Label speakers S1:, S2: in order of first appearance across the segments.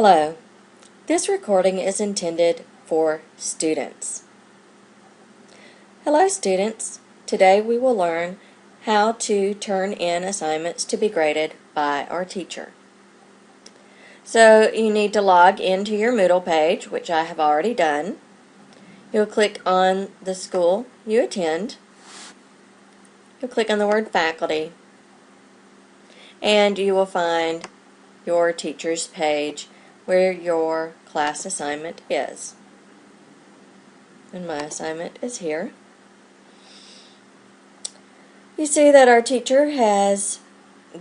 S1: Hello. This recording is intended for students. Hello students. Today we will learn how to turn in assignments to be graded by our teacher. So you need to log into your Moodle page, which I have already done. You'll click on the school you attend. You'll click on the word faculty, and you will find your teacher's page where your class assignment is. And my assignment is here. You see that our teacher has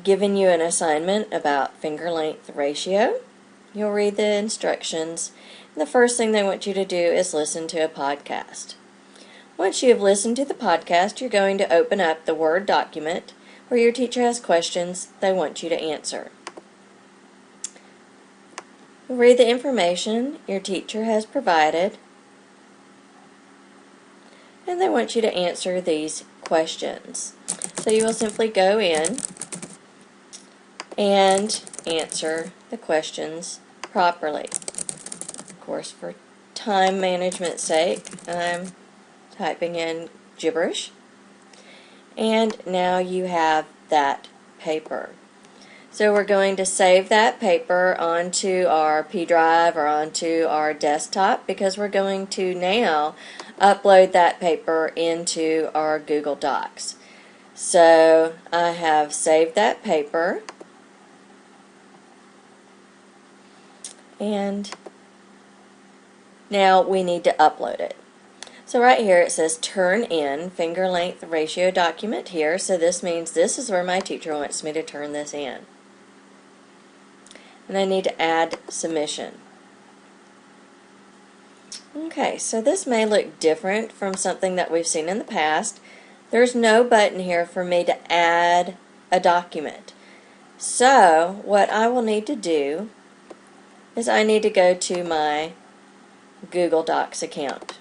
S1: given you an assignment about finger length ratio. You'll read the instructions, and the first thing they want you to do is listen to a podcast. Once you have listened to the podcast, you're going to open up the Word document where your teacher has questions they want you to answer. You'll read the information your teacher has provided, and they want you to answer these questions. So you will simply go in and answer the questions properly. Of course, for time management's sake, I'm typing in gibberish. And now you have that paper. So we're going to save that paper onto our P drive or onto our desktop because we're going to now upload that paper into our Google Docs. So I have saved that paper, and now we need to upload it. So right here it says turn in finger length ratio document here, so this means this is where my teacher wants me to turn this in. And I need to add submission. Okay, so this may look different from something that we've seen in the past. There's no button here for me to add a document. So what I will need to do is I need to go to my Google Docs account.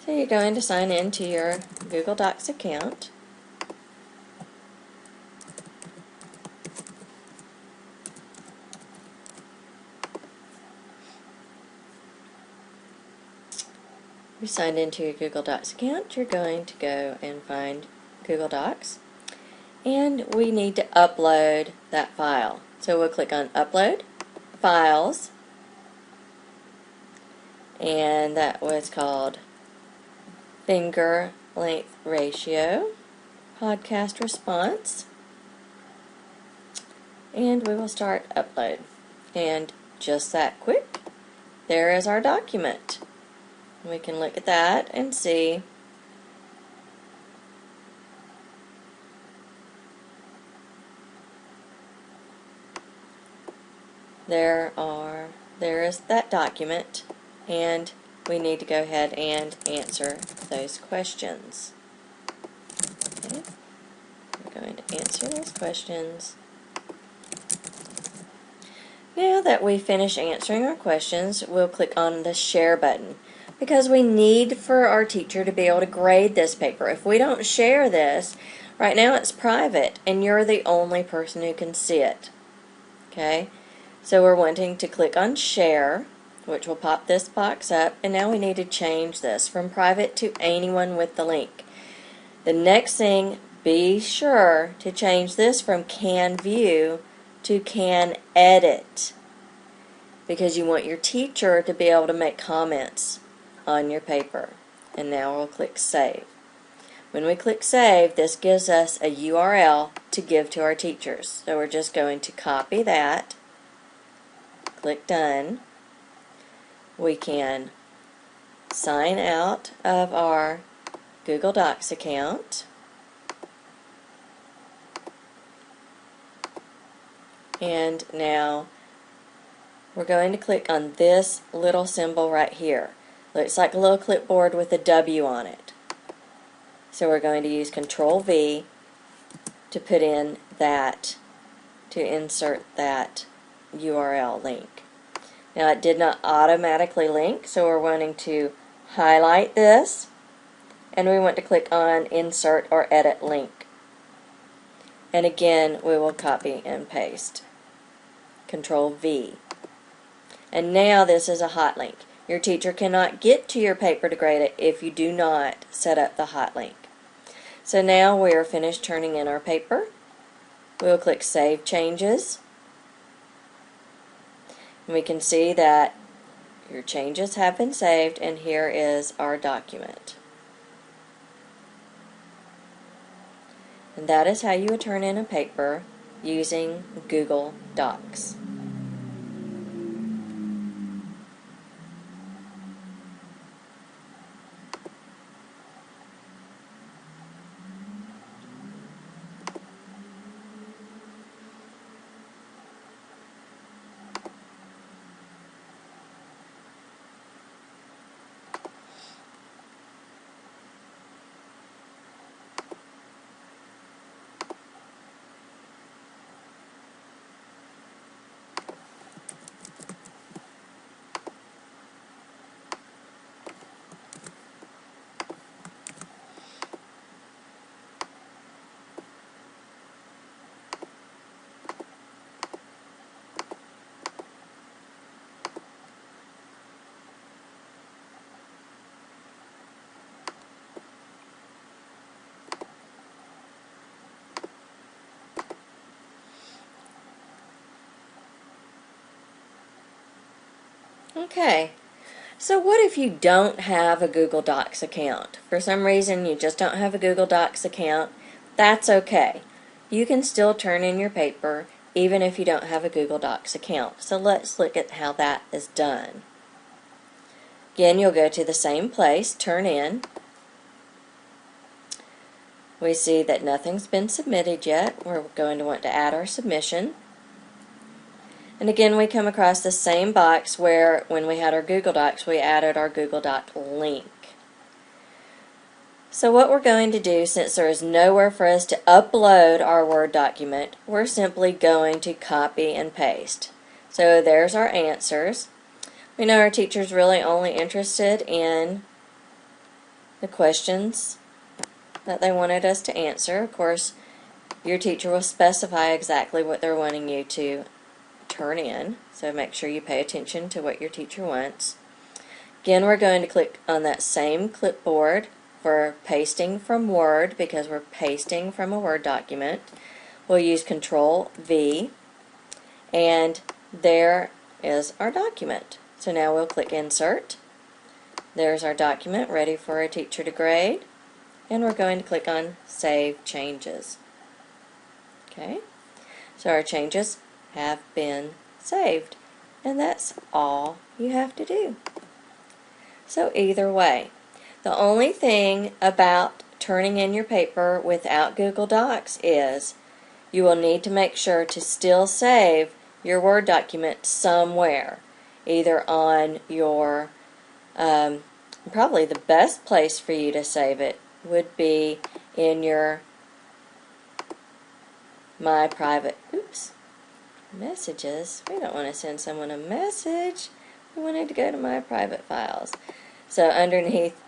S1: So you're going to sign in to your Google Docs account. You signed into your Google Docs account. You're going to go and find Google Docs. And we need to upload that file. So we'll click on Upload, Files, and that was called Finger Length Ratio, Podcast Response, and we will start upload. And just that quick, there is our document. We can look at that and see there is that document, and we need to go ahead and answer those questions. Okay. We're going to answer those questions. Now that we finish answering our questions, we'll click on the share button because we need for our teacher to be able to grade this paper. If we don't share this, right now it's private and you're the only person who can see it. Okay? So we're wanting to click on share, which will pop this box up, and now we need to change this from private to anyone with the link. The next thing, be sure to change this from can view to can edit, because you want your teacher to be able to make comments on your paper. And now we'll click save. When we click save, this gives us a URL to give to our teachers. So we're just going to copy that, click done. We can sign out of our Google Docs account, and now we're going to click on this little symbol right here. Looks like a little clipboard with a W on it. So we're going to use Control V to put in that, to insert that URL link. Now it did not automatically link, so we're wanting to highlight this, and we want to click on Insert or Edit Link. And again, we will copy and paste. Control V. And now this is a hot link. Your teacher cannot get to your paper to grade it if you do not set up the hot link. So now we are finished turning in our paper. We'll click Save Changes. And we can see that your changes have been saved, and here is our document. And that is how you would turn in a paper using Google Docs. Okay, so what if you don't have a Google Docs account? For some reason you just don't have a Google Docs account. That's okay. You can still turn in your paper even if you don't have a Google Docs account. So let's look at how that is done. Again, you'll go to the same place, Turn In. We see that nothing's been submitted yet. We're going to want to add our submission. And again, we come across the same box where when we had our Google Docs, we added our Google Doc link. So what we're going to do, since there is nowhere for us to upload our Word document, we're simply going to copy and paste. So there's our answers. We know our teacher's really only interested in the questions that they wanted us to answer. Of course, your teacher will specify exactly what they're wanting you to turn in, so make sure you pay attention to what your teacher wants. Again, we're going to click on that same clipboard for pasting from Word because we're pasting from a Word document. We'll use Control V, and there is our document. So now we'll click Insert. There's our document ready for a teacher to grade, and we're going to click on Save Changes. Okay, so our changes have been saved, and that's all you have to do. So either way, the only thing about turning in your paper without Google Docs is you will need to make sure to still save your Word document somewhere, either on your probably the best place for you to save it would be in your My Private Messages. We don't want to send someone a message. We wanted to go to My Private Files. So underneath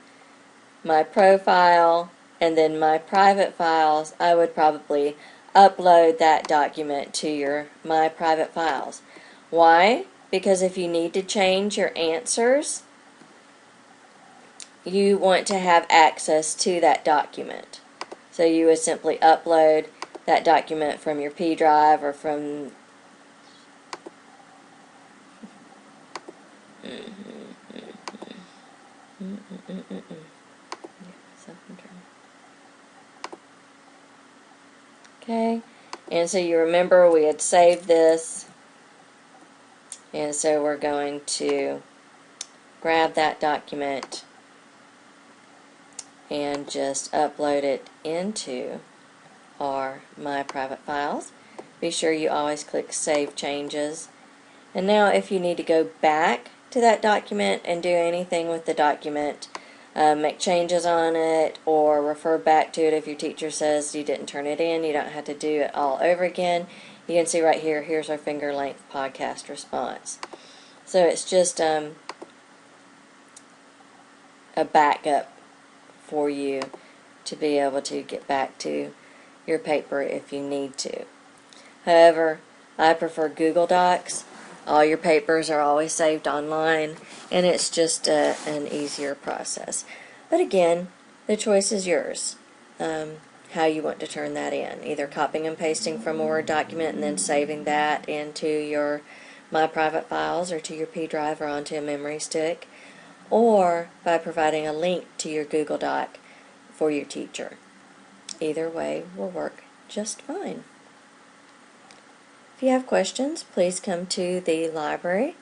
S1: My Profile and then My Private Files, I would probably upload that document to your My Private Files. Why? Because if you need to change your answers, you want to have access to that document. So you would simply upload that document from your P drive or from Okay, and so you remember we had saved this, and so we're going to grab that document and just upload it into our My Private Files. Be sure you always click Save Changes. And now if you need to go back to that document and do anything with the document, make changes on it or refer back to it if your teacher says you didn't turn it in, you don't have to do it all over again. You can see right here, here's our finger length podcast response. So it's just a backup for you to be able to get back to your paper if you need to. However, I prefer Google Docs. All your papers are always saved online, and it's just an easier process. But again, the choice is yours. How you want to turn that in. Either copying and pasting from a Word document and then saving that into your My Private Files or to your P drive or onto a memory stick, or by providing a link to your Google Doc for your teacher. Either way will work just fine. If you have questions, please come to the library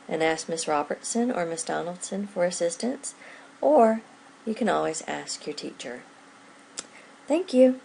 S1: and ask Miss Robertson or Miss Donaldson for assistance, or you can always ask your teacher. Thank you.